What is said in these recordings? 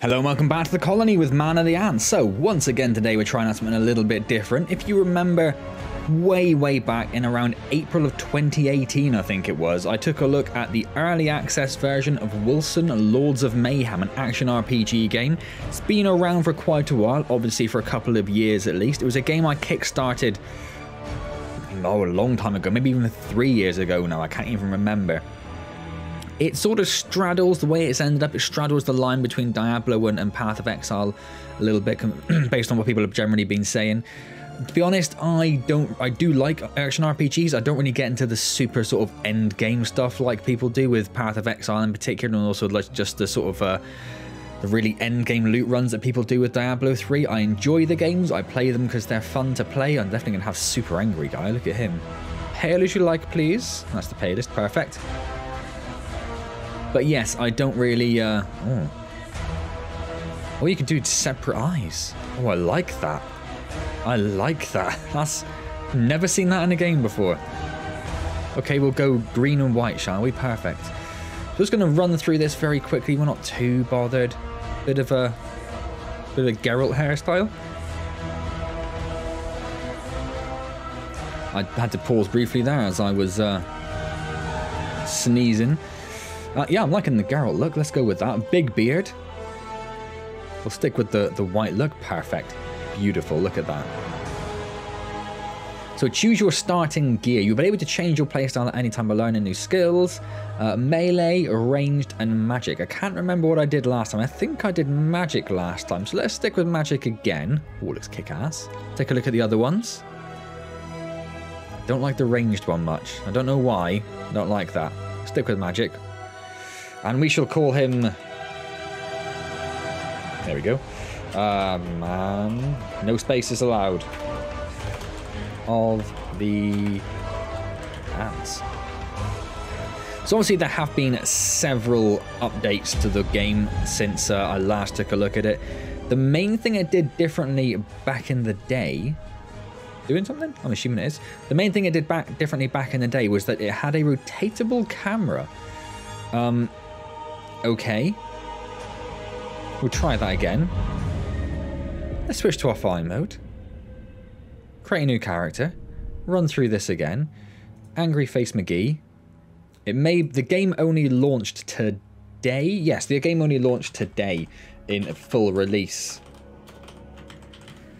Hello and welcome back to the colony with Man of the Antz. So once again today we're trying out something a little bit different. If you remember way back in around April of 2018 I think it was, I took a look at the early access version of Wolcen Lords of Mayhem, an action RPG game. It's been around for quite a while, obviously for a couple of years at least. It was a game I kickstarted a long time ago, maybe even 3 years ago now, I can't even remember. It sort of straddles, the way it's ended up, it straddles the line between Diablo and Path of Exile a little bit, based on what people have generally been saying. To be honest, I do like action RPGs. I don't really get into the super sort of end game stuff like people do with Path of Exile in particular, and also like just the sort of the really end game loot runs that people do with Diablo 3. I enjoy the games, I play them because they're fun to play. I'm definitely going to have super angry guy, look at him. Hail as you like, please. That's the pay list, perfect. But yes, I don't really, oh, you can do separate eyes. Oh, I like that. I like that. That's, never seen that in a game before. Okay, we'll go green and white, shall we? Perfect. Just going to run through this very quickly. We're not too bothered. Bit of a Geralt hairstyle. I had to pause briefly there as I was sneezing. Yeah, I'm liking the Geralt look. Let's go with that. Big beard. We'll stick with the white look. Perfect. Beautiful. Look at that. So choose your starting gear. You'll be able to change your playstyle at any time by learning new skills. Melee, ranged, and magic. I can't remember what I did last time. I think I did magic last time. So let's stick with magic again. Oh, looks kick-ass. Take a look at the other ones. Don't like the ranged one much. I don't know why. I don't like that. Stick with magic. And we shall call him... There we go. No spaces allowed. Of the Antz. So obviously there have been several updates to the game since I last took a look at it. The main thing it did differently back in the day... Doing something? I'm assuming it is. The main thing it did differently back in the day was that it had a rotatable camera. Okay. We'll try that again. Let's switch to offline mode. Create a new character. Run through this again. Angry Face McGee. The game only launched today. Yes, the game only launched today in full release.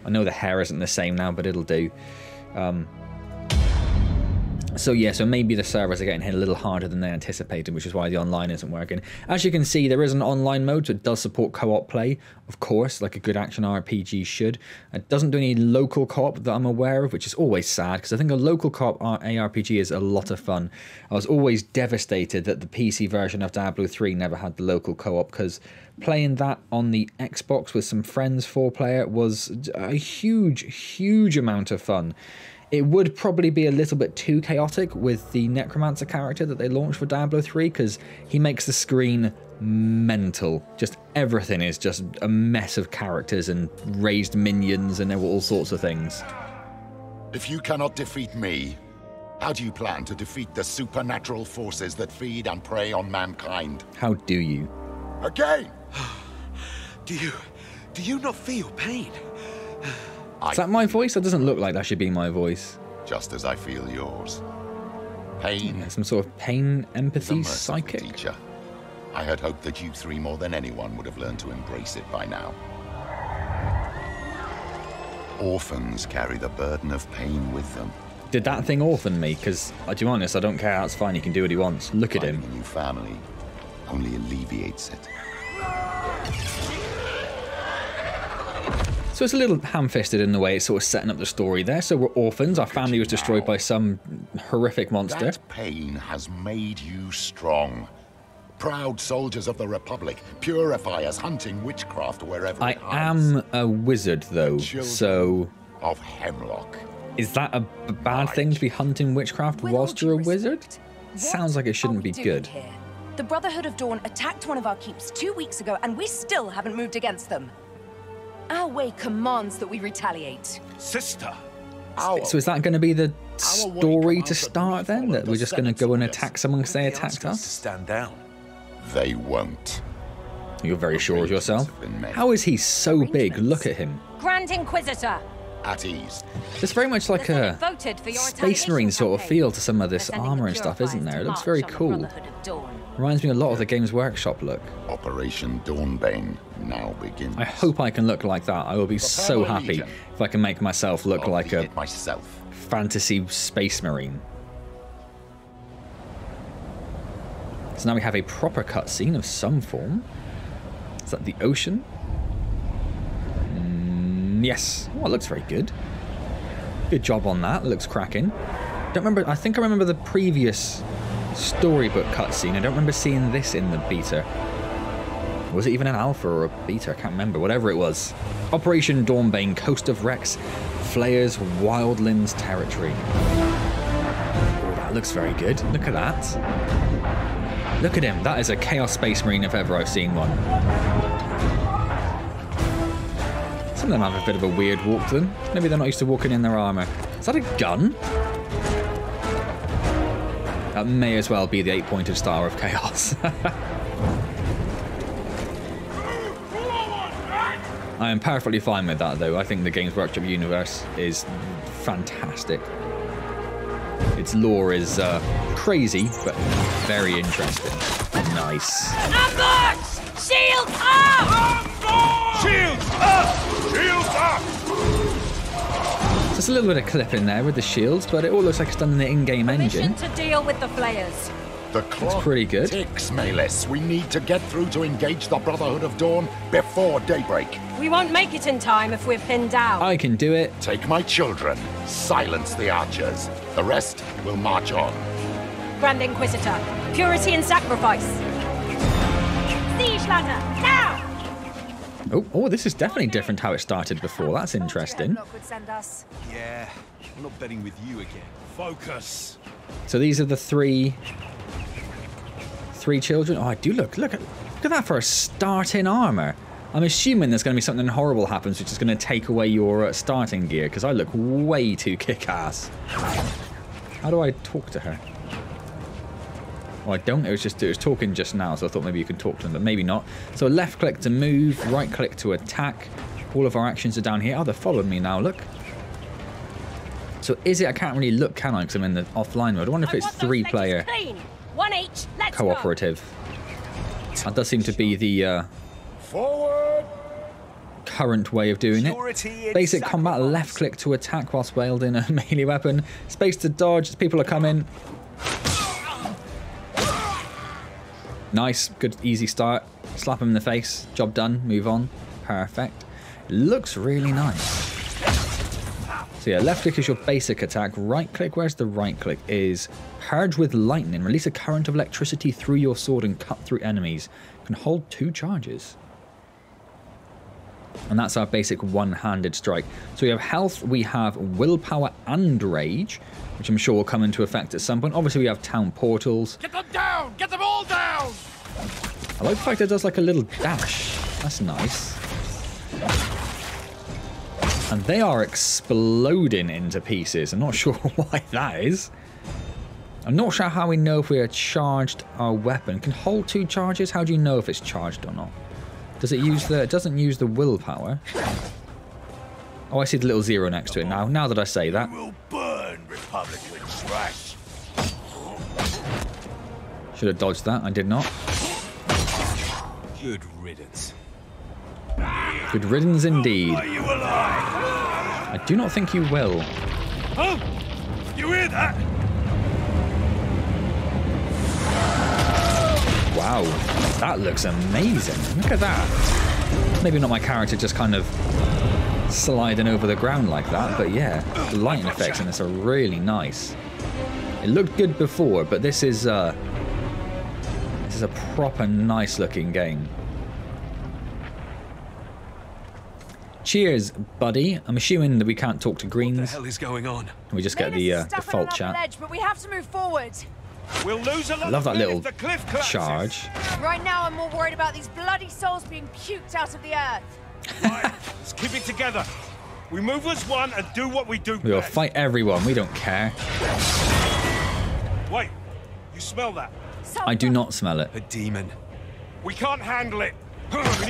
I know the hair isn't the same now, but it'll do. So yeah, so maybe the servers are getting hit a little harder than they anticipated, which is why the online isn't working. As you can see, there is an online mode, so it does support co-op play, of course, like a good action RPG should. It doesn't do any local co-op that I'm aware of, which is always sad, because I think a local co-op ARPG is a lot of fun. I was always devastated that the PC version of Diablo 3 never had the local co-op, because playing that on the Xbox with some friends, 4-player, was a huge amount of fun. It would probably be a little bit too chaotic with the Necromancer character that they launched for Diablo 3, because he makes the screen mental. Just everything is just a mess of characters and raised minions and all sorts of things. If you cannot defeat me, how do you plan to defeat the supernatural forces that feed and prey on mankind? How do you? Again! Do you not feel pain? Is that my voice? That doesn't look like that should be my voice. Just as I feel yours. Pain. Yeah, some sort of pain, empathy, is a psychic. Teacher. I had hoped that you three more than anyone would have learned to embrace it by now. Orphans carry the burden of pain with them. Did that thing orphan me? Because, to be honest, I don't care. That's fine. He can do what he wants. Look at him. Finding a new family only alleviates it. So it's a little ham-fisted in the way it's sort of setting up the story there. So we're orphans. Our family was destroyed by some horrific monster. That pain has made you strong. Proud soldiers of the Republic, purifiers hunting witchcraft wherever it hides. I am a wizard, though, so... of Hemlock. Is that a bad thing to be hunting witchcraft whilst you're a wizard? Sounds like it shouldn't be good. The Brotherhood of Dawn attacked one of our keeps 2 weeks ago, and we still haven't moved against them. Our way commands that we retaliate. Sister! So is that going to be the story to start then? That we're just going to go and attack someone because they attacked us? Stand down. They won't. You're very sure of yourself. How is he so big? Look at him. Grand Inquisitor. At ease. There's very much like a Space Marine sort of feel to some of this armor and stuff, isn't there? It looks very cool. Reminds me a lot of the Games Workshop look. Operation Dawnbane now begins. I hope I can look like that. I will be so happy if I can make myself look like a fantasy Space Marine. So now we have a proper cutscene of some form. Is that the ocean? Yes. Oh, it looks very good. Good job on that. It looks cracking. Don't remember. I think I remember the previous storybook cutscene. I don't remember seeing this in the beta. Was it even an alpha or a beta? I can't remember. Whatever it was. Operation Dawnbane, Coast of Rex, Flayer's Wildlands territory. Oh, that looks very good. Look at that. Look at him. That is a Chaos Space Marine if ever I've seen one. Some of them have a bit of a weird walk to them. Maybe they're not used to walking in their armor. Is that a gun? That may as well be the 8-pointed Star of Chaos. I am perfectly fine with that, though. I think the Games Workshop universe is fantastic. Its lore is crazy, but very interesting. Nice. Ambush! Shields up! Shields up! Shields up! Just a little bit of clip in there with the shields, but it all looks like it's done in the in-game engine. To deal with the flayers. The clock pretty good. ticks, Malis. We need to get through to engage the Brotherhood of Dawn before daybreak. We won't make it in time if we're pinned down. I can do it. Take my children. Silence the archers. The rest will march on. Grand Inquisitor, purity and sacrifice. Siege ladder, now! Oh, this is definitely different how it started before. That's interesting. Yeah, I'm not betting with you again. Focus. So these are the three children. Oh, I do look at that for a starting armor. I'm assuming there's going to be something horrible happens, which is going to take away your starting gear, because I look way too kick-ass. How do I talk to her? Oh, I don't. It was talking just now, so I thought maybe you could talk to them, but maybe not. So left click to move, right click to attack. All of our actions are down here. Oh, they're following me now. Look. So is it? I can't really look, can I? Because I'm in the offline mode. I wonder if it's 3-player cooperative. That does seem to be the Forward! current way of doing it. Basic combat, left click to attack whilst wielding a melee weapon. Space to dodge as people are coming. Nice, good, easy start. Slap him in the face. Job done. Move on. Perfect. Looks really nice. So yeah, left click is your basic attack. Right click, where's the right click? Is Purge with Lightning. Release a current of electricity through your sword and cut through enemies. You can hold 2 charges. And that's our basic one-handed strike. So we have health, we have willpower and rage, which I'm sure will come into effect at some point. Obviously we have town portals. Get them down! Get them all down! I like the fact that it does like a little dash. That's nice. And they are exploding into pieces. I'm not sure why that is. I'm not sure how we know if we are charged our weapon. Can hold 2 charges? How do you know if it's charged or not? Does it use the... It doesn't use the willpower. Oh, I see the little 0 next to it now. Now that I say that. Will burn, Republican trash. Should have dodged that. I did not. Good riddance. Good riddance indeed. Are you alive? I do not think you will. Oh! You hear that? Wow, that looks amazing. Look at that. Maybe not my character just kind of sliding over the ground like that, but yeah, the lighting effects in this are really nice. It looked good before, but this is a proper nice looking game. Cheers, buddy. I'm assuming that we can't talk to greens. What the hell is going on? We just get the default chat. Ledge, but we have to move forward. We'll lose a lot. I love that little if the cliff collapses. charge. Right now, I'm more worried about these bloody souls being puked out of the earth. Right, let's keep it together. We move as one and do what we do We will best. fight everyone. We don't care. You smell that? I do not smell it. A demon. We can't handle it.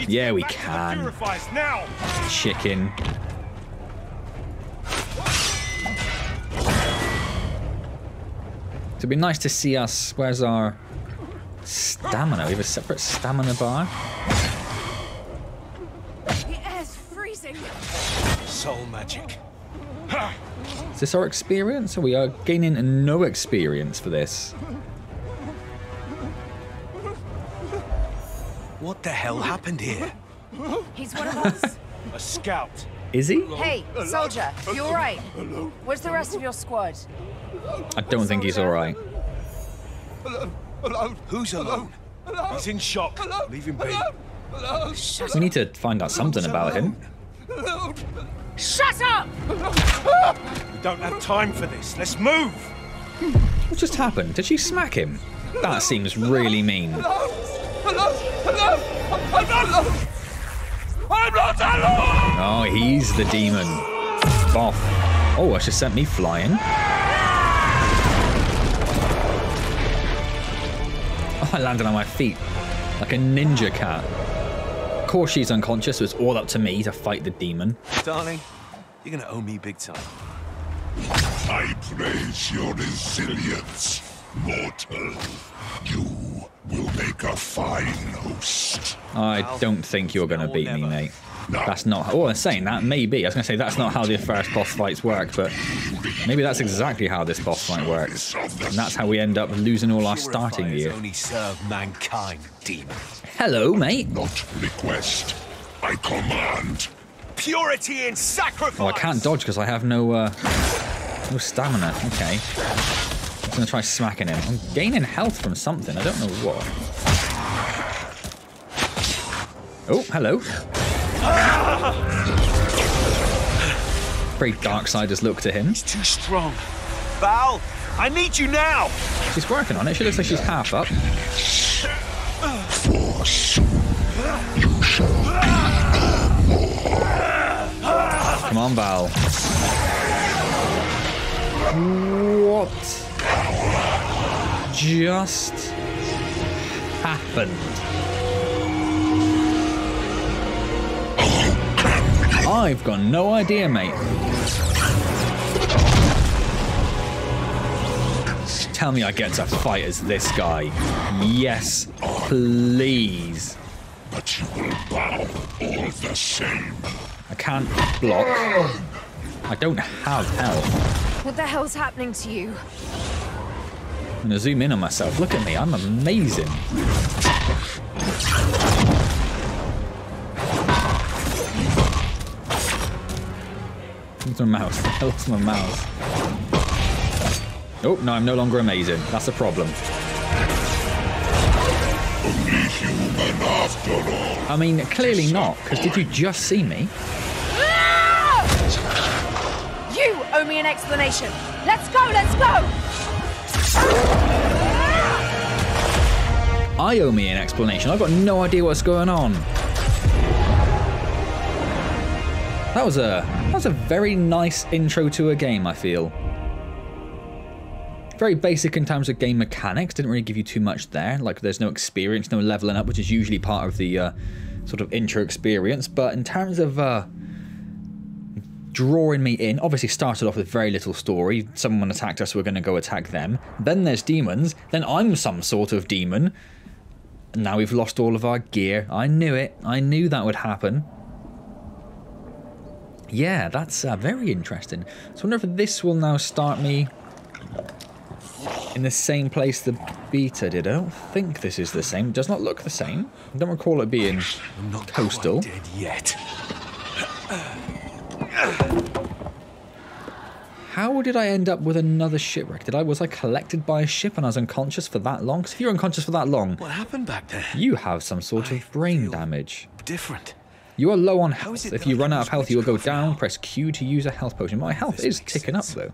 Yeah, we can. Chicken. It'd be nice to see us. Where's our stamina? We have a separate stamina bar. The air's freezing. Soul magic. Is this our experience? Or we are gaining no experience for this? What the hell happened here? He's one of us. A scout. Is he? Hey, soldier, you alright? Where's the rest of your squad? I don't think he's alright. Who's alone? He's in shock. Leave him be. We need to find out something about him. Shut up! We don't have time for this. Let's move. What just happened? Did she smack him? That seems really mean. I'm not alone! Oh, he's the demon. Boff. Oh, that just sent me flying. Oh, I landed on my feet like a ninja cat. Of course she's unconscious, so it's all up to me to fight the demon. Darling, you're gonna owe me big time. I praise your resilience, mortal. You will make a fine host. I don't think you're going to beat me, mate. That's not... Oh, I'm saying that, maybe. I was going to say that's not how the first boss fights work, but maybe that's exactly how this boss fight works. And that's how we end up losing all our starting gear. Only serve mankind, demon. Hello, mate. Not request, I command. Purity and sacrifice! Oh, I can't dodge because I have no stamina. Okay. I'm going to try smacking him. I'm gaining health from something. I don't know what. Oh, hello. Very Darksiders look to him. He's too strong. Val, I need you now! She's working on it. She looks like she's half up. Force, you shall be no more. Come on, Val. What just happened? I've got no idea, mate. Tell me I get to fight as this guy. Yes, please. But you will bow all the same. I can't block. I don't have health. What the hell's happening to you? I'm gonna zoom in on myself. Look at me, I'm amazing. Where's my mouse? I lost my mouse. Oh, no, I'm no longer amazing. That's a problem. Only human after all. I mean, clearly not, because did you just see me? You owe me an explanation. Let's go, let's go! I owe me an explanation. I've got no idea what's going on. That was a very nice intro to a game, I feel. Very basic in terms of game mechanics. Didn't really give you too much there. Like, there's no experience, no leveling up, which is usually part of the sort of intro experience. But in terms of drawing me in, obviously started off with very little story. Someone attacked us, we're going to go attack them. Then there's demons. Then I'm some sort of demon. And now we've lost all of our gear. I knew it. I knew that would happen. Yeah, that's very interesting. So I wonder if this will now start me in the same place the beta did. I don't think this is the same. It does not look the same. I don't recall it being I'm not coastal. quite dead yet. How did I end up with another shipwreck? Was I collected by a ship and I was unconscious for that long? Because if you're unconscious for that long, What happened back there? you have some sort of brain feel damage. Different. You are low on How is health. it If that you I run can out of use health, you will go witchcraft down. now? Press Q to use a health potion. My health This is makes ticking up, sense. though.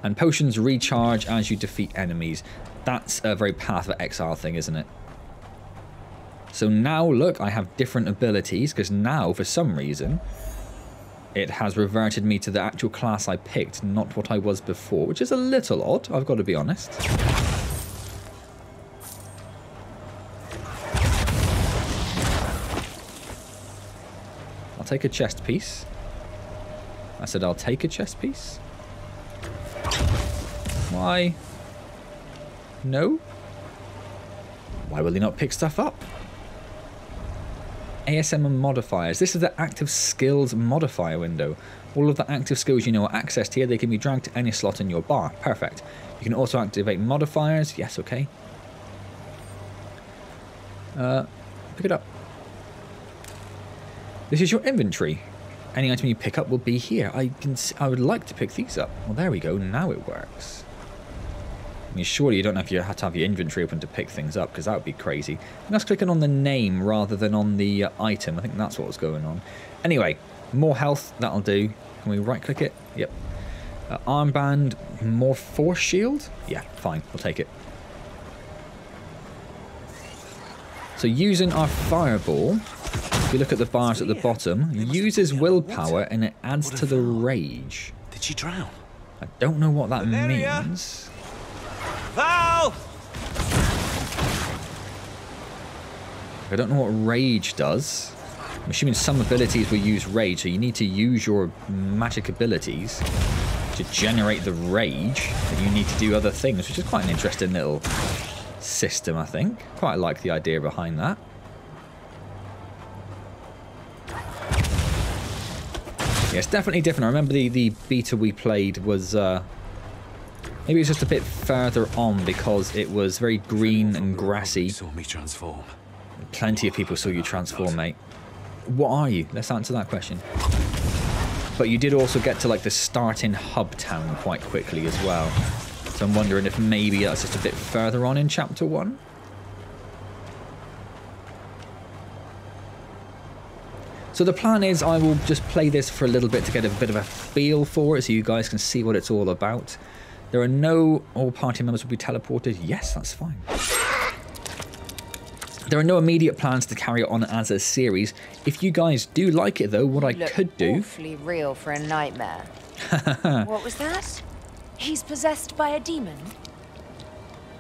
And potions recharge as you defeat enemies. That's a very Path of Exile thing, isn't it? So now, look, I have different abilities, because now, for some reason, it has reverted me to the actual class I picked, not what I was before, which is a little odd, I've got to be honest. take a chest piece. I said I'll take a chest piece. Why? No? Why will he not pick stuff up? ASM and modifiers. This is the active skills modifier window. All of the active skills you know are accessed here. They can be dragged to any slot in your bar. Perfect. You can also activate modifiers. Yes, okay. Pick it up. This is your inventory. Any item you pick up will be here. I would like to pick these up. Well, there we go. Now it works. I mean, surely you don't have to have your inventory open to pick things up, because that would be crazy. And that's clicking on the name rather than on the item. I think that's what was going on. Anyway, more health. That'll do. Can we right-click it? Yep. Armband. More force shield? Yeah, fine. We'll take it. So using our fireball, if you look at the bars at the bottom, uses willpower and it adds to the rage. Did she drown? I don't know what that means. Val! I don't know what rage does. I'm assuming some abilities will use rage, so you need to use your magic abilities to generate the rage, and you need to do other things, which is quite an interesting little system, I think. Quite like the idea behind that. Yeah, it's definitely different. I remember the beta we played was maybe it was just a bit further on because it was very green and grassy. Saw me transform. Plenty of people saw you transform, mate. What are you? Let's answer that question. But you did also get to like the starting hub town quite quickly as well. So I'm wondering if maybe that's just a bit further on in chapter 1. So the plan is I will just play this for a little bit to get a bit of a feel for it so you guys can see what it's all about. There are no... all party members will be teleported. Yes, that's fine. There are no immediate plans to carry it on as a series. If you guys do like it though, what I could do... awfully real for a nightmare. What was that? He's possessed by a demon?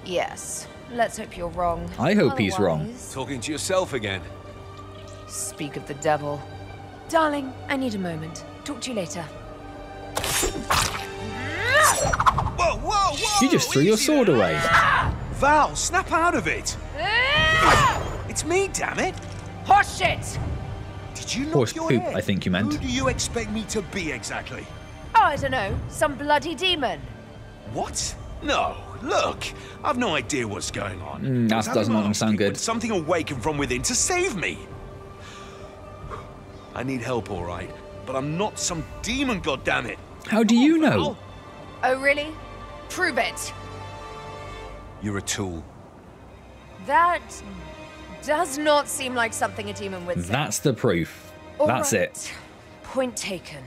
Yes. Let's hope you're wrong. I hope he's wrong. Talking to yourself again. Speak of the devil. Darling, I need a moment. Talk to you later. Whoa, whoa, whoa! You just threw your sword away. Val, snap out of it! It's me, damn it! Horse shit! Did you knock Horse your poop, head? I think you meant. Who do you expect me to be exactly? Oh, I don't know. Some bloody demon. What? No, look, I've no idea what's going on. That does not sound good. Something awakened from within to save me. I need help, all right, but I'm not some demon, goddammit. How do you know? Oh, really? Prove it. You're a tool. That does not seem like something a demon would say. That's the proof. All That's right. it. Point taken.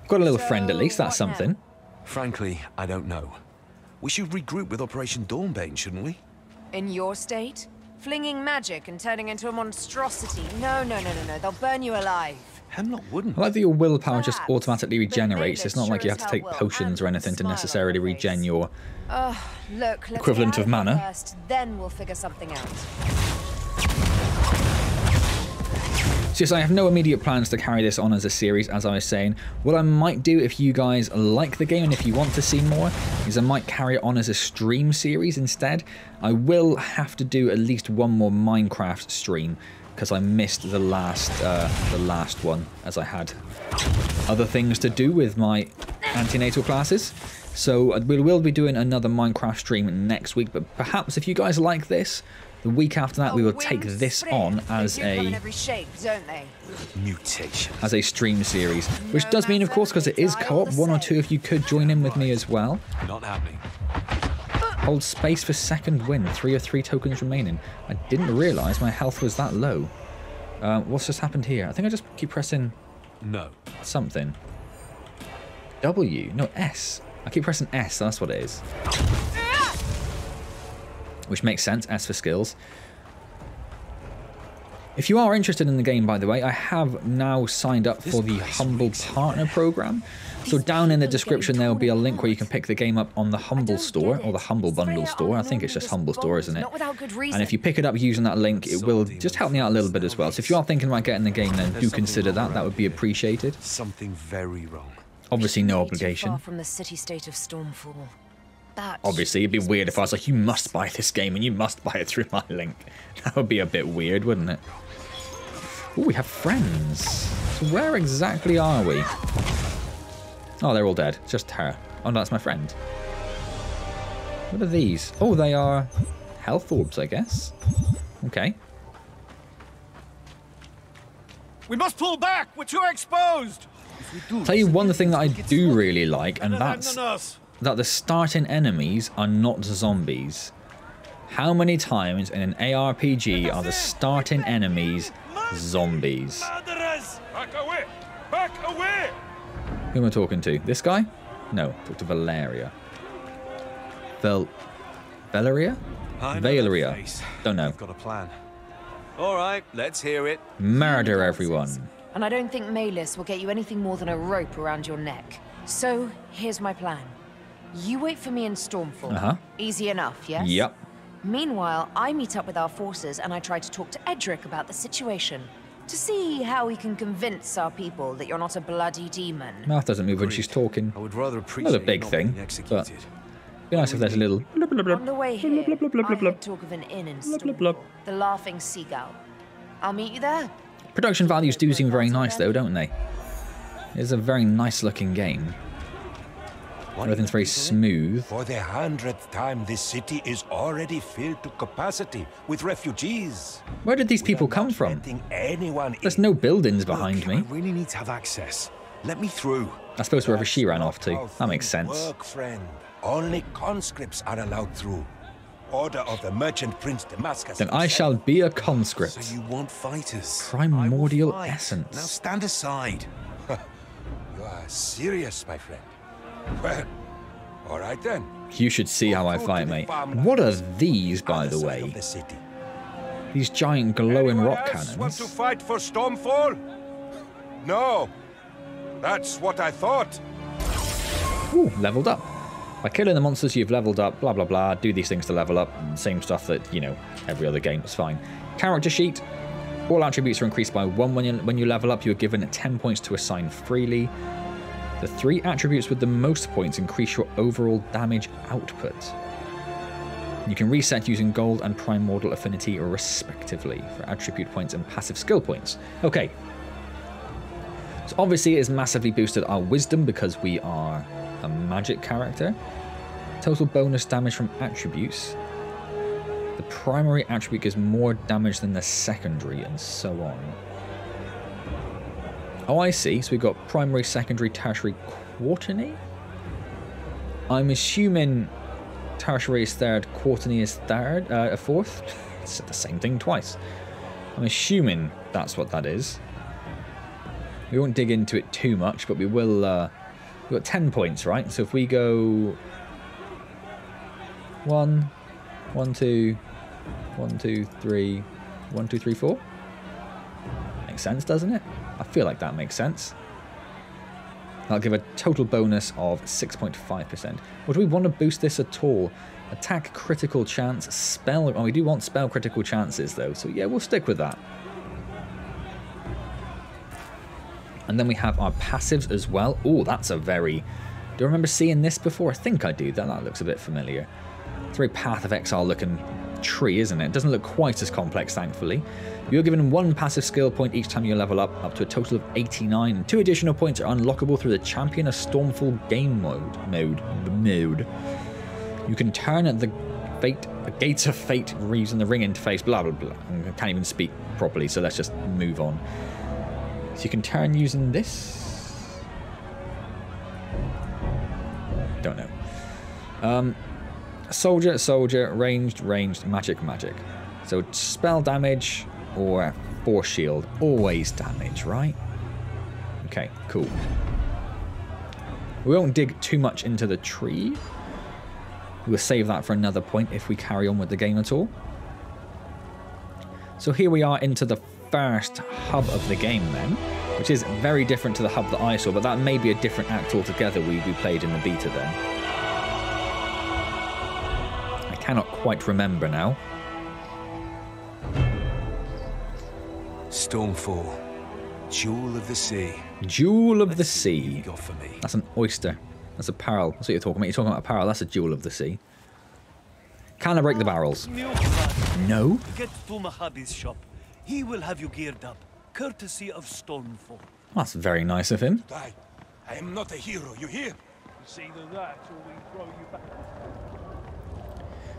Got a little friend at least, that's what now? something. Frankly, I don't know. We should regroup with Operation Dawnbane, shouldn't we? In your state? Flinging magic and turning into a monstrosity? No. They'll burn you alive. Hemlock wouldn't. I like that your willpower just Perhaps, automatically but regenerates. Mavis It's not like sure you as have to take hell will, potions or and anything to smile on necessarily her face. regen your... Oh, look, let's Equivalent get out of mana. here first, then we'll figure something out. So yes, I have no immediate plans to carry this on as a series, as I was saying. What I might do if you guys like the game and if you want to see more, is I might carry it on as a stream series instead. I will have to do at least one more Minecraft stream, because I missed the last one, as I had other things to do with my antenatal classes. So we will be doing another Minecraft stream next week, but perhaps if you guys like this, the week after that we will take this on as They do come in a every shape, don't they? Mutation. as a stream series, which does mean, of course, because it is co-op, one or two of you could join in with me as well. Not happening. Hold space for second win. 3 of 3 tokens remaining. I didn't realise my health was that low. What's just happened here? I think I just keep pressing No. something. W, no, S. I keep pressing S, so that's what it is. Which makes sense, S for skills. If you are interested in the game, by the way, I have now signed up for the Humble Partner Program. So down in the description there will be a link where you can pick the game up on the Humble Store, or the Humble Bundle Store. I think it's just Humble Store, isn't it? And if you pick it up using that link, it will just help me out a little bit as well. So if you are thinking about getting the game, then do consider that. That would be appreciated. Something very wrong. Obviously, no obligation. Far from the city-state of Stormfall. Obviously, it'd be weird if I was like, you must buy this game and you must buy it through my link. That would be a bit weird, wouldn't it? Oh, we have friends. So where exactly are we? Oh, they're all dead. It's just her. Oh, no, that's my friend. What are these? Oh, they are health orbs, I guess. Okay. We must pull back. We're too exposed. Tell you one thing that I do really like, and that's that the starting enemies are not zombies. How many times in an ARPG are the starting enemies zombies? Back away! Back away! Who am I talking to? This guy? No, talk to Valeria. Valeria? Valeria. Don't know. I've got a plan. All right, let's hear it. Murder everyone. And I don't think Malis will get you anything more than a rope around your neck. So, here's my plan. You wait for me in Stormfall. Easy enough, yes? Yep. Meanwhile, I meet up with our forces and I try to talk to Edric about the situation. To see how we can convince our people that you're not a bloody demon. Mouth doesn't move when she's talking. I would rather appreciate not a big thing, but it'd be nice if there's a little On the way here, I heard talk of an inn in Stormfall, the Laughing Seagull. I'll meet you there. Production values do seem very nice though, don't they? It's a very nice looking game. Everything's very smooth. For the 100th time, this city is already filled to capacity with refugees. Where did these people come from? There's no buildings behind me. I really need to have access. Let me through. I suppose wherever she ran off to. That makes sense. Work, friend. Only conscripts are allowed through. Order of the Merchant Prince Damascus. Then I shall be a conscript. So you want fighters? Primordial Now essence. stand aside. You are serious, my friend. Well, all right then. You should see how I fight, mate. What are these, by the way? These giant glowing rock cannons. Want to fight for Stormfall? No. That's what I thought. Ooh, leveled up. By killing the monsters, you've leveled up, blah, blah, blah. Do these things to level up. Same stuff that, you know, every other game is fine. Character sheet. All attributes are increased by 1 when you level up. You're given 10 points to assign freely. The 3 attributes with the most points increase your overall damage output. You can reset using gold and primordial affinity respectively for attribute points and passive skill points. Okay. So obviously it has massively boosted our wisdom because we are a magic character. Total bonus damage from attributes. The primary attribute gives more damage than the secondary and so on. Oh, I see. So we've got primary, secondary, tertiary, quaternary. I'm assuming tertiary is third, quaternary is third, fourth. It's the same thing twice. I'm assuming that's what that is. We won't dig into it too much, but we will. We've got 10 points, right? So if we go 1, 1, 2, 1, 2, 3, 1, 2, 3, 4. Makes sense, doesn't it? I feel like that makes sense. That'll give a total bonus of 6.5%. Or do we want to boost this at all? Attack critical chance, spell... Oh, we do want spell critical chances, though. So, yeah, we'll stick with that. And then we have our passives as well. Oh, that's a very... Do I remember seeing this before? I think I do. That looks a bit familiar. It's a very Path of Exile looking tree, isn't it? It doesn't look quite as complex, thankfully. You're given 1 passive skill point each time you level up to a total of 89, and 2 additional points are unlockable through the Champion of Stormfall game mode. You can turn at the Gates of Fate using the ring interface, blah blah blah. I can't even speak properly, so let's just move on. So you can turn using this. Don't know. Soldier, ranged, magic. So spell damage or force shield, always damage, right? Okay, cool. We won't dig too much into the tree. We'll save that for another point if we carry on with the game at all. So here we are into the first hub of the game then, which is very different to the hub that I saw, but that may be a different act altogether we played in the beta then. I cannot quite remember now. Stormfall. Jewel of the Sea. Jewel of the Sea. You got for me. That's an oyster. That's a pearl. That's what you're talking about. You're talking about a pearl. That's a jewel of the sea. Can I break the barrels? No? Get to Mahabi's shop. He will have you geared up, courtesy of Stormfall. That's very nice of him. I am not a hero, you hear? It's either that or we throw you back.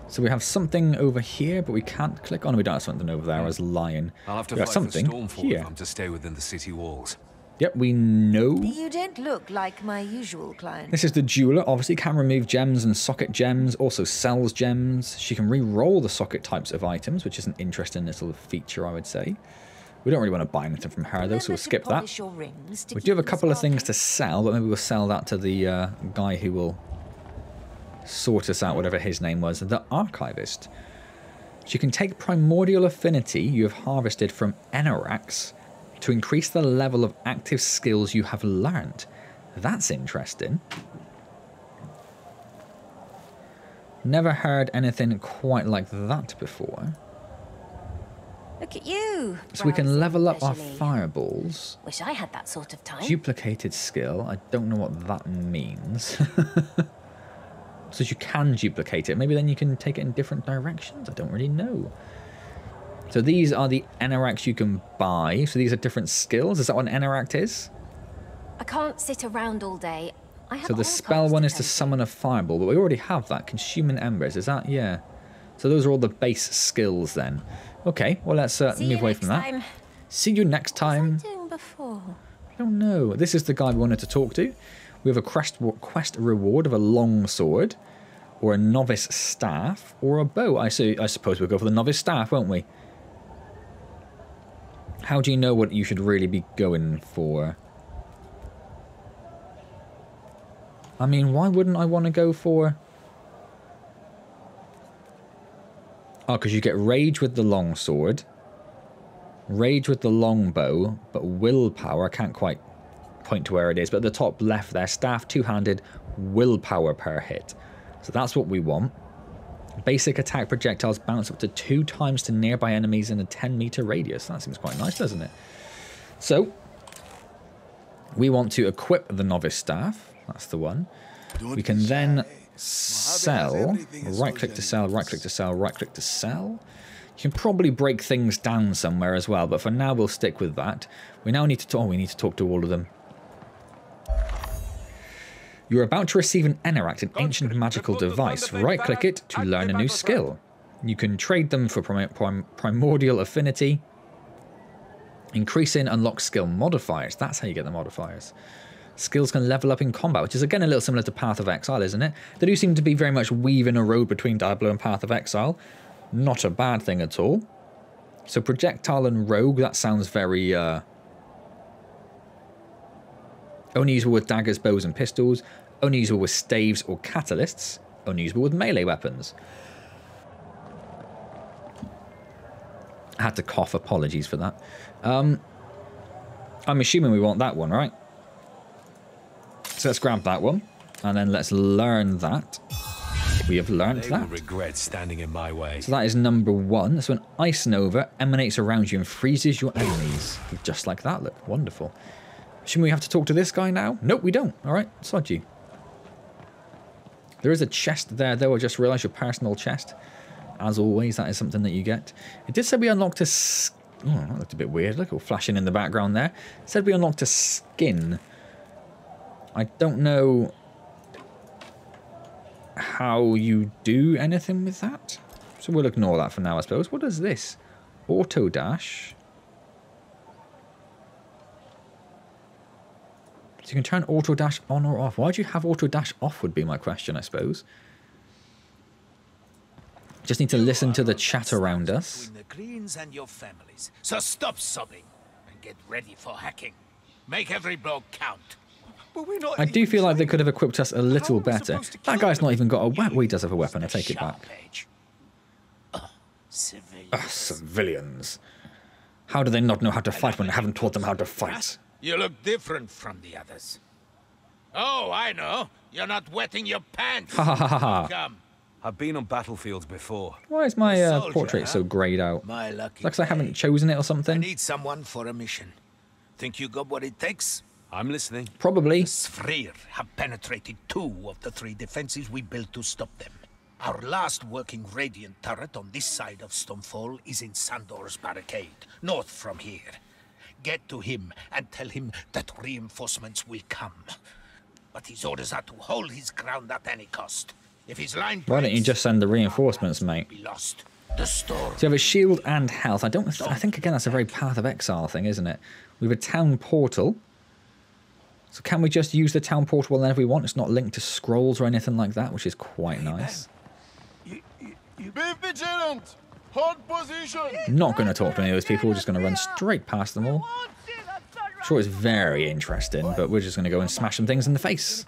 So we have something over here, but we can't click on. We don't have something over there as lion. I'll have to We fight got something for Stormfall here. if I'm to stay within the city walls. Yep, we know. You don't look like my usual client. This is the jeweler. Obviously can remove gems and socket gems, also sells gems. She can re-roll the socket types of items, which is an interesting little feature, I would say. We don't really want to buy anything from her though, so we'll skip that. We do have a couple of things to sell, but maybe we'll sell that to the guy who will sort us out, whatever his name was, the archivist. She can take primordial affinity you have harvested from Enarax to increase the level of active skills you have learnt. That's interesting. Never heard anything quite like that before. Look at you. So we can level up our fireballs. Wish I had that sort of time. Duplicated skill. I don't know what that means. So you can duplicate it. Maybe then you can take it in different directions. I don't really know. So these are the Enarax you can buy. So these are different skills. Is that what an Enarax is? I can't sit around all day. I have So the spell one is to summon a fireball, but we already have that. Consuming embers. Is that? Yeah. So those are all the base skills then. Okay, well let's move away from that. See you next time. What was I doing before? I don't know. This is the guy we wanted to talk to. We have a quest reward of a long sword, or a novice staff, or a bow. I suppose we'll go for the novice staff, won't we? How do you know what you should really be going for? I mean, why wouldn't I want to go for... Oh, because you get rage with the long sword, rage with the long bow, but willpower, I can't quite point to where it is, but at the top left there, staff two-handed, willpower per hit. So that's what we want. Basic attack projectiles bounce up to 2 times to nearby enemies in a 10-meter radius. That seems quite nice, doesn't it? So we want to equip the novice staff. That's the one. We can then sell. Right-click to sell, right-click to sell, right-click to sell. You can probably break things down somewhere as well, but for now we'll stick with that. We now need to talk. Oh, we need to talk to all of them. You're about to receive an Enarax, an ancient magical device. Right-click it to learn a new skill. You can trade them for primordial affinity. Increasing unlock skill modifiers. That's how you get the modifiers. Skills can level up in combat, which is again a little similar to Path of Exile, isn't it? They do seem to be very much weaving a road between Diablo and Path of Exile. Not a bad thing at all. So projectile and rogue, that sounds very... Only usable with daggers, bows and pistols. Only usable with staves or catalysts. Only usable with melee weapons. I had to cough, apologies for that. I'm assuming we want that one, right? So let's grab that one. And then let's learn that. We have learned that. Will regret standing in my way. So that is number 1. So an ice nova emanates around you and freezes your enemies. Just like that, look. Wonderful. Shouldn't we have to talk to this guy now? Nope, we don't. Alright, sod you. There is a chest there, though. I just realised your personal chest. As always, that is something that you get. It did say we unlocked a... Oh, that looked a bit weird. Look, all flashing in the background there. It said we unlocked a skin. I don't know how you do anything with that. So we'll ignore that for now, I suppose. What is this? Auto dash. So you can turn auto dash on or off. Why do you have auto dash off would be my question, I suppose. Just need to listen to the chat around us. Between the Greens and your families. So stop sobbing and get ready for hacking. Make every blow count. I do feel like they could have equipped us a little better. That guy's not even got a weapon. Well, he does have a weapon. I take it back. Civilians. Civilians. How do they not know how to fight when I haven't taught them how to fight? You look different from the others. Oh, I know. You're not wetting your pants. Ha ha ha ha. Come. I've been on battlefields before. Why is my portrait so grayed out? My lucky Looks like I haven't chosen it or I something. need someone for a mission. Think you got what it takes? I'm listening. Probably. Sfrir have penetrated 2 of the 3 defenses we built to stop them. Our last working Radiant turret on this side of Stonefall is in Sandor's barricade, north from here. Get to him and tell him that reinforcements will come. But his orders are to hold his ground at any cost. If his line breaks, Why don't you just send the reinforcements, mate? be lost. The storm. So you have a shield and health. I think again that's a very Path of Exile thing, isn't it? We have a town portal. So can we just use the town portal whenever we want? It's not linked to scrolls or anything like that, which is quite nice. Be vigilant! Hold position! Not going to talk to any of those people. We're just going to run straight past them all. I'm sure it's very interesting, but we're just going to go and smash some things in the face.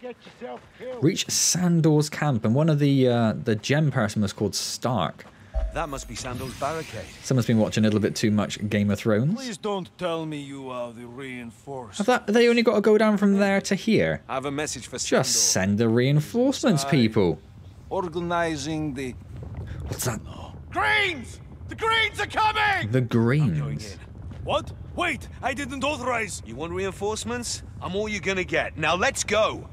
Reach Sandor's camp, and one of the gem person was called Stark. That must be Sandor's barricade. Someone's been watching a little bit too much Game of Thrones. Please don't tell me you are the reinforced. Have they only got to go down from there to here? I have a message for Sandor. Just send the reinforcements, people. Organizing the... What's that? Greens! The Greens are coming! The Greens. What? Wait, I didn't authorize. You want reinforcements? I'm all you're gonna get. Now let's go!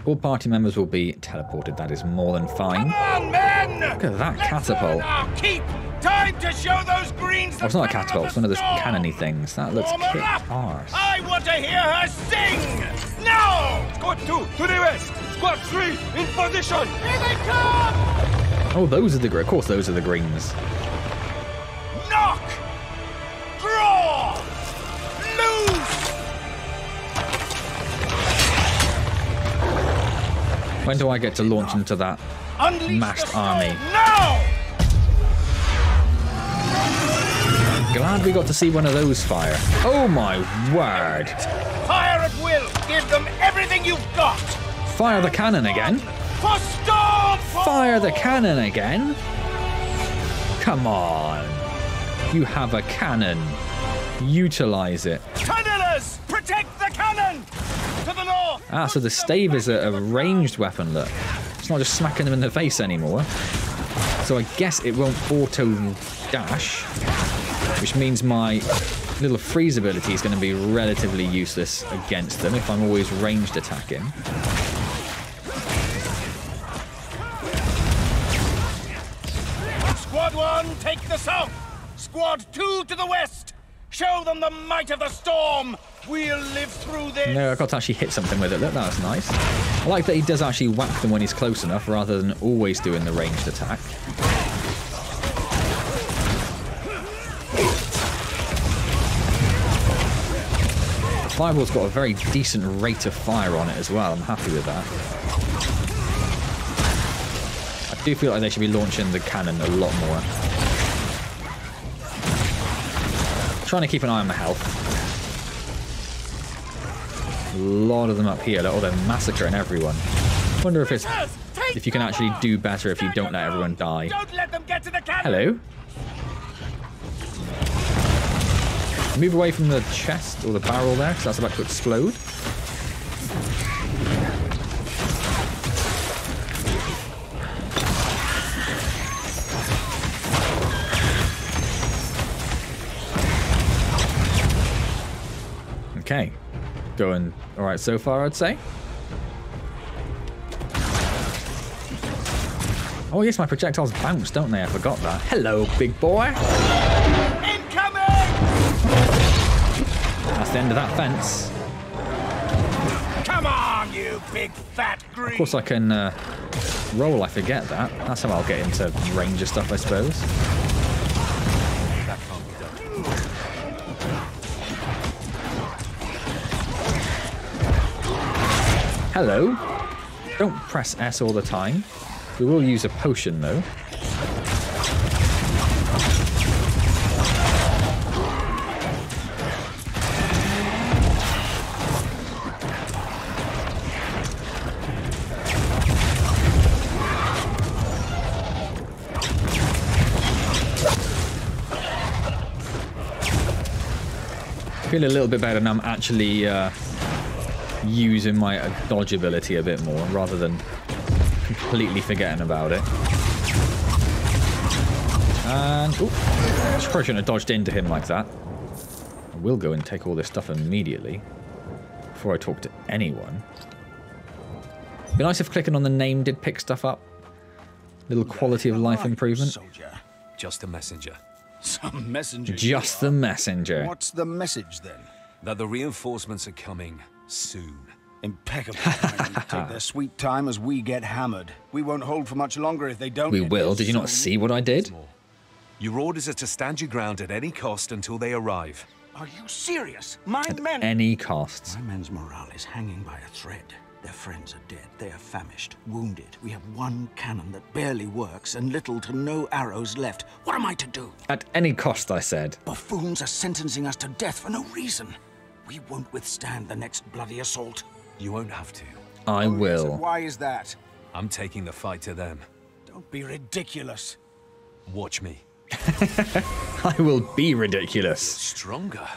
All party members will be teleported. That is more than fine. Come on, men! Look at that catapult. Keep time to show those Greens. Oh, it's not a catapult. It's one of those cannony things. That looks kick arse. I want to hear her sing! Now! Squad 2 to the west! Squad 3 in position! Here they come! Oh, those are the... Of course, those are the Greens. Knock! Draw! Loose! When do I get to launch into that massed army? Now! Glad we got to see one of those fire. Oh my word. Fire at will! Give them everything you've got! Fire the cannon again. For storm! Fire the cannon again. Come on. You have a cannon. Utilize it. Tunnelers! Protect the cannon! To the north! Ah, so the stave is a ranged weapon, look. It's not just smacking them in the face anymore. So I guess it won't auto-dash, which means my little freeze ability is going to be relatively useless against them if I'm always ranged attacking. Squad 1, take the south! Squad 2 to the west! Show them the might of the storm! We'll live through this! No, I got to actually hit something with it. Look, that was nice. I like that he does actually whack them when he's close enough, rather than always doing the ranged attack. The fireball's got a very decent rate of fire on it as well. I'm happy with that. I do feel like they should be launching the cannon a lot more. Trying to keep an eye on the health. A lot of them up here. Oh, they're massacring everyone. Wonder if it's if you can actually do better if you don't let everyone die. Don't let them get to the cannon! Hello. Move away from the chest or the barrel there, because that's about to explode. Okay. Going alright so far, I'd say. Oh yes, my projectiles bounce, don't they? I forgot that. Hello, big boy. Incoming! That's the end of that fence. Come on, you big fat green! Of course I can roll, I forget that. That's how I'll get into ranger stuff, I suppose. That can't be done. Hello. Don't press S all the time. We will use a potion, though. Feel a little bit better, and I'm actually using my dodge ability a bit more rather than completely forgetting about it. And ooh, I probably shouldn't have dodged into him like that. I will go and take all this stuff immediately before I talk to anyone. It'd be nice if clicking on the name did pick stuff up. Little quality of life improvement. Soldier. Just a messenger. Some messenger. Just the messenger. What's the message then? That the reinforcements are coming soon. Impeccable timing. Take their sweet time as we get hammered. We won't hold for much longer if they don't. We will. Did you not see what I did? Your orders are to stand your ground at any cost until they arrive. Are you serious? My men. Any costs. My men's morale is hanging by a thread. Their friends are dead. They are famished, wounded. We have one cannon that barely works and little to no arrows left. What am I to do? At any cost, I said. Buffoons are sentencing us to death for no reason. We won't withstand the next bloody assault. You won't have to. I will. Yes, why is that? I'm taking the fight to them. Don't be ridiculous. Watch me. I will be ridiculous. Stronger.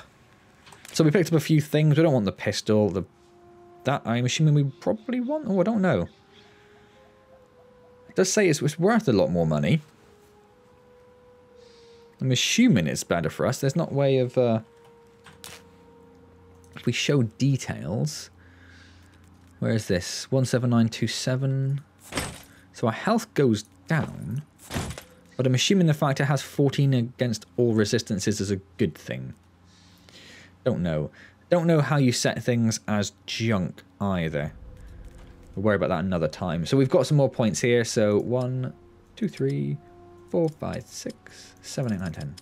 So we picked up a few things. We don't want the pistol. That I'm assuming we probably want. Oh, I don't know. It does say it's worth a lot more money. I'm assuming it's better for us. There's not a way of... if we show details... Where is this? 17927. So our health goes down. But I'm assuming the fact it has 14 against all resistances is a good thing. Don't know. Don't know how you set things as junk either. We'll worry about that another time. So we've got some more points here. So 1, 2, 3, 4, 5, 6, 7, 8, 9, 10.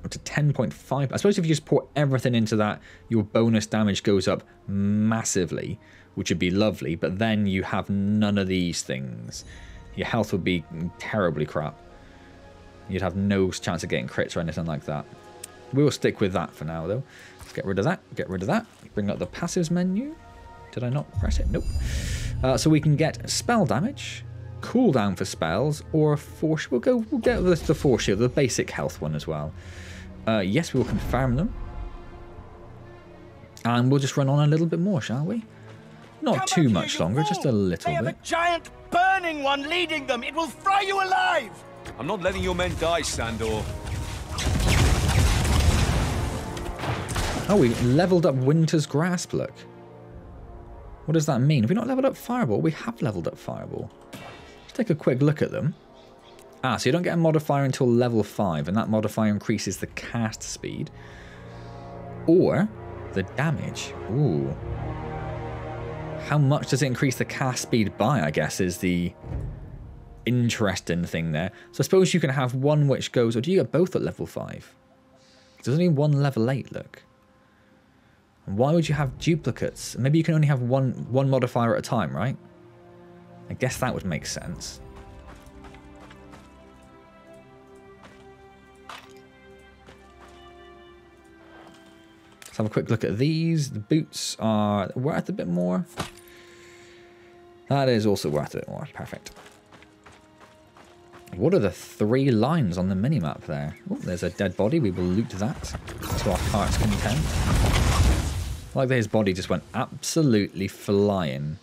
Up to 10.5. I suppose if you just pour everything into that, your bonus damage goes up massively, which would be lovely. But then you have none of these things. Your health would be terribly crap. You'd have no chance of getting crits or anything like that. We will stick with that for now, though. Let's get rid of that. Get rid of that. Bring up the passives menu. Did I not press it? Nope. So we can get spell damage, cooldown for spells, or force. We'll get the force shield, the basic health one as well. Yes, we will confirm them. And we'll just run on a little bit more, shall we? Not too much longer, just a little bit. They have a giant burning one leading them. It will fry you alive. I'm not letting your men die, Sandor. Oh, we leveled up Winter's Grasp, look. What does that mean? Have we not leveled up Fireball? We have leveled up Fireball. Let's take a quick look at them. Ah, so you don't get a modifier until level 5, and that modifier increases the cast speed. Or the damage. Ooh. How much does it increase the cast speed by, I guess, is the interesting thing there. So I suppose you can have one which goes... Or do you get both at level 5? There's only one level 8, look. Why would you have duplicates? Maybe you can only have one modifier at a time, right? I guess that would make sense. Let's have a quick look at these. The boots are worth a bit more. That is also worth a bit more. Perfect. What are the 3 lines on the minimap there? Oh, there's a dead body. We will loot that to our heart's content. Like his body just went absolutely flying.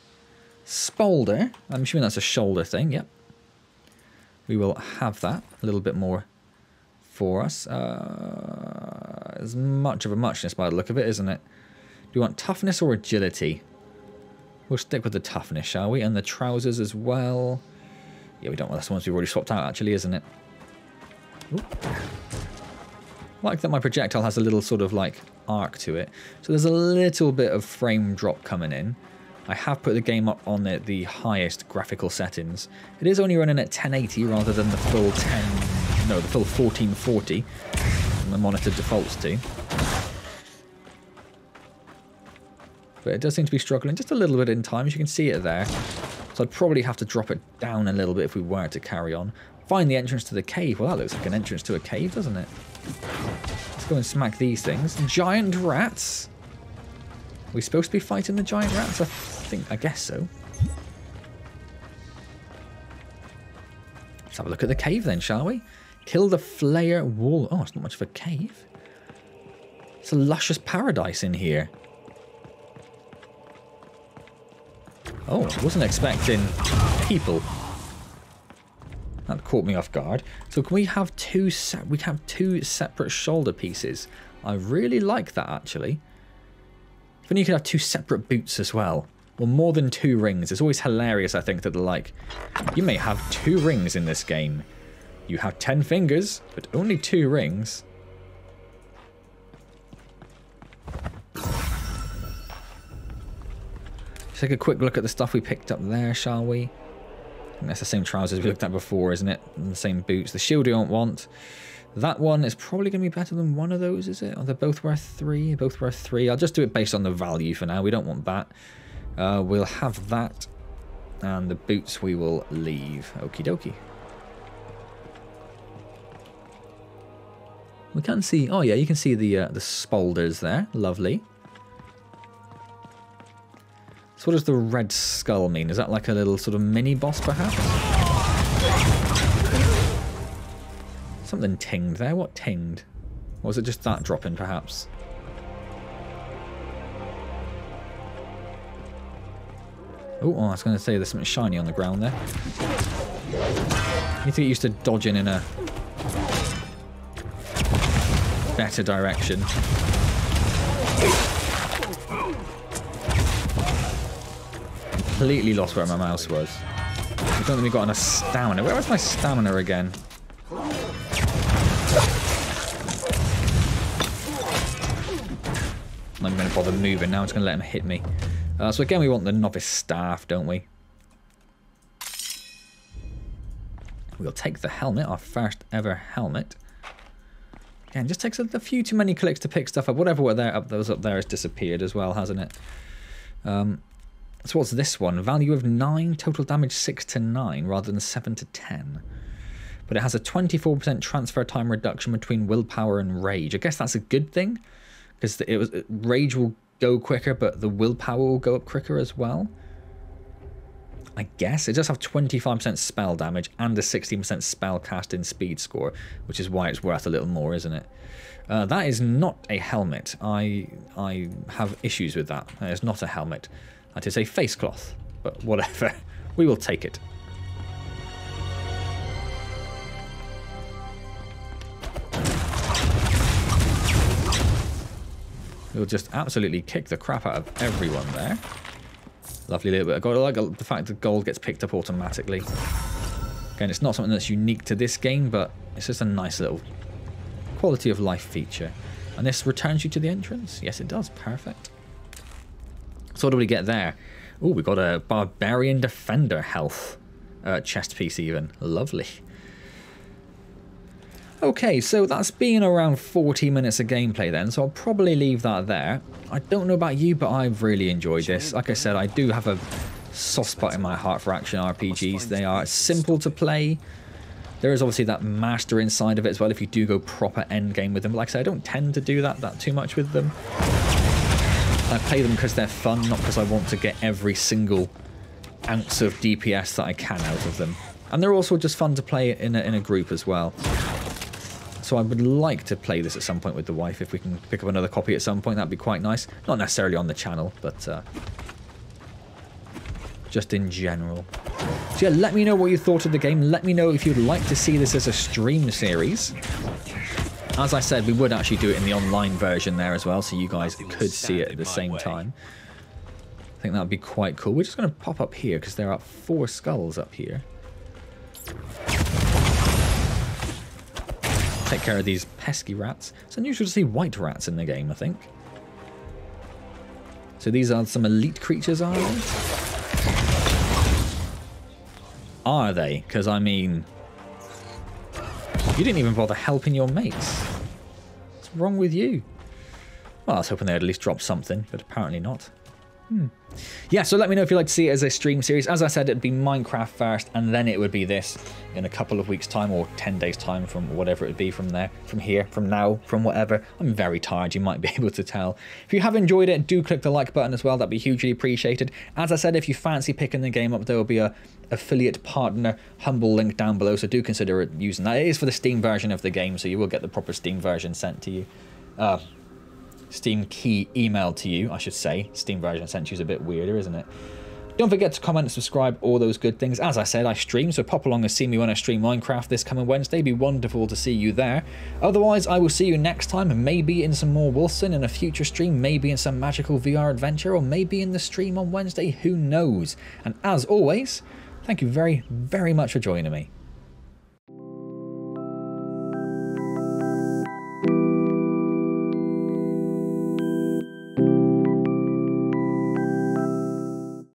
Spolder. I'm assuming that's a shoulder thing. Yep. We will have that. A little bit more for us. As much of a muchness by the look of it, isn't it? Do you want toughness or agility? We'll stick with the toughness, shall we? And the trousers as well. Yeah, we don't want that's the ones we've already swapped out, actually, isn't it? Ooh. Like that my projectile has a little sort of like arc to it. So there's a little bit of frame drop coming in. I have put the game up on the highest graphical settings. It is only running at 1080 rather than the full 1440 the monitor defaults to. But it does seem to be struggling just a little bit in time, as you can see it there. So I'd probably have to drop it down a little bit if we were to carry on. Find the entrance to the cave. Well, that looks like an entrance to a cave, doesn't it? Let's go and smack these things. Giant rats. Are we supposed to be fighting the giant rats? I guess so. Let's have a look at the cave then, shall we? Kill the Flayer Wall. Oh, it's not much of a cave. It's a luscious paradise in here. Oh, I wasn't expecting people. That caught me off guard. So can we have two separate shoulder pieces? I really like that, actually. If only you could have two separate boots as well. Or more than 2 rings. It's always hilarious, I think, that they're like, you may have 2 rings in this game. You have 10 fingers, but only 2 rings. Let's take a quick look at the stuff we picked up there, shall we? I think that's the same trousers we looked at before, isn't it? And the same boots. The shield you don't want. That one is probably going to be better than one of those, is it? Are they both worth 3? Both worth 3. I'll just do it based on the value for now. We don't want that. We'll have that. And the boots we will leave. Okie dokie. We can see... Oh, yeah, you can see the spolders there. Lovely. So what does the red skull mean? Is that like a little sort of mini-boss, perhaps? Something tinged there. What tinged? Or was it just that dropping, perhaps? Oh, I was going to say there's something shiny on the ground there. Need to get used to dodging in a better direction. Completely lost where my mouse was. I don't think we got enough stamina. Where was my stamina again? I'm not even going to bother moving now. I'm just going to let him hit me. So again, we want the novice staff, don't we? We'll take the helmet, our first ever helmet. Again, just takes a few too many clicks to pick stuff up. Whatever was up there has disappeared as well, hasn't it? So what's this one? Value of 9, total damage 6 to 9 rather than 7 to 10. But it has a 24% transfer time reduction between willpower and rage. I guess that's a good thing, because rage will go quicker, but the willpower will go up quicker as well. I guess. It does have 25% spell damage and a 16% spell casting speed score, which is why it's worth a little more, isn't it? That is not a helmet. I have issues with that. It's not a helmet. That is a face cloth, but whatever. We will take it. We'll just absolutely kick the crap out of everyone there. Lovely little bit of gold. I like the fact that gold gets picked up automatically. Again, it's not something that's unique to this game, but it's just a nice little quality of life feature. And this returns you to the entrance? Yes, it does. Perfect. So what do we get there? Oh, we got a Barbarian Defender health chest piece even. Lovely. Okay, so that's been around 40 minutes of gameplay then, so I'll probably leave that there. I don't know about you, but I've really enjoyed this. Like I said, I do have a soft spot in my heart for action RPGs. They are simple to play. There is obviously that master inside of it as well if you do go proper endgame with them. Like I said, I don't tend to do that too much with them. I play them because they're fun, not because I want to get every single ounce of DPS that I can out of them. And they're also just fun to play in a group as well. So I would like to play this at some point with the wife. If we can pick up another copy at some point, that'd be quite nice. Not necessarily on the channel, but just in general. So yeah, let me know what you thought of the game. Let me know if you'd like to see this as a stream series. As I said, we would actually do it in the online version there as well, so you guys could see it at the same time. I think that would be quite cool. We're just going to pop up here because there are 4 skulls up here. Take care of these pesky rats. It's unusual to see white rats in the game, I think. So these are some elite creatures, are they? Are they? Because, I mean, you didn't even bother helping your mates. What's wrong with you? Well, I was hoping they'd at least drop something, but apparently not. Yeah, so let me know if you'd like to see it as a stream series. As I said, it'd be Minecraft first, and then it would be this in a couple of weeks' time, or 10 days' time from whatever it would be from there, from here, from now, from whatever. I'm very tired, you might be able to tell. If you have enjoyed it, do click the like button as well. That'd be hugely appreciated. As I said, if you fancy picking the game up, there will be a affiliate partner humble link down below, so do consider using that. It is for the Steam version of the game, so you will get the proper Steam version sent to you. Steam key emailed to you, I should say. Steam version I sent you is a bit weirder, isn't it? Don't forget to comment and subscribe, all those good things. As I said, I stream, so pop along and see me when I stream Minecraft this coming Wednesday. It'd be wonderful to see you there. Otherwise, I will see you next time, and maybe in some more Wolcen in a future stream, maybe in some magical VR adventure, or maybe in the stream on Wednesday, who knows. And as always, thank you very, very much for joining me.